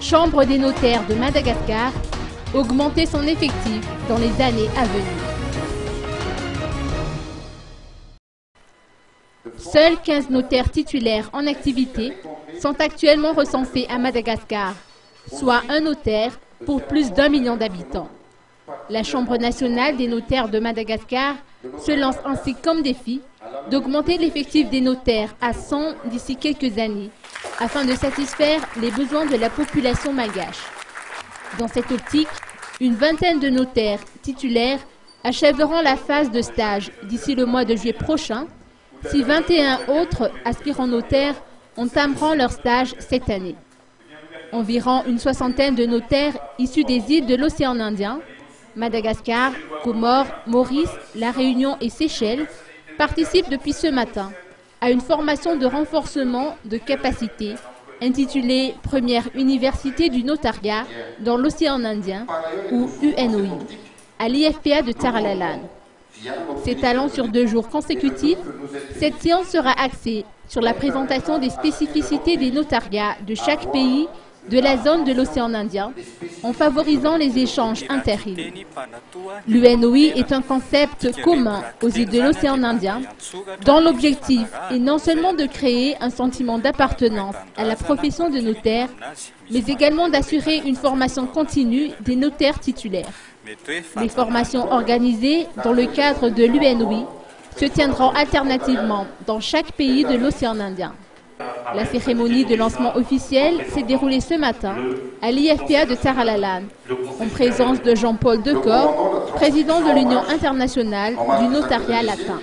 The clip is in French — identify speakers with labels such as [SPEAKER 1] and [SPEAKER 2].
[SPEAKER 1] Chambre des notaires de Madagascar, augmenter son effectif dans les années à venir. Seuls 15 notaires titulaires en activité sont actuellement recensés à Madagascar, soit un notaire pour plus d'1 million d'habitants. La Chambre nationale des notaires de Madagascar se lance ainsi comme défi d'augmenter l'effectif des notaires à 100 d'ici quelques années, afin de satisfaire les besoins de la population malgache. Dans cette optique, une vingtaine de notaires titulaires achèveront la phase de stage d'ici le mois de juillet prochain, si 21 autres aspirants notaires entameront leur stage cette année. Environ une soixantaine de notaires issus des îles de l'océan Indien, Madagascar, Comores, Maurice, La Réunion et Seychelles, participent depuis ce matin à une formation de renforcement de capacité intitulée Première Université du Notariat dans l'océan Indien, ou UNOI, à l'IFPA de Taralalan. S'étalant sur 2 jours consécutifs, cette séance sera axée sur la présentation des spécificités des notariats de chaque pays de la zone de l'océan Indien, en favorisant les échanges inter-îles. L'UNOI est un concept commun aux îles de l'océan Indien, dont l'objectif est non seulement de créer un sentiment d'appartenance à la profession de notaire, mais également d'assurer une formation continue des notaires titulaires. Les formations organisées dans le cadre de l'UNOI se tiendront alternativement dans chaque pays de l'océan Indien. La cérémonie de lancement officiel s'est déroulée ce matin à l'IFPA de Taralalan, en présence de Jean-Paul Decor, président de l'Union internationale du notariat latin.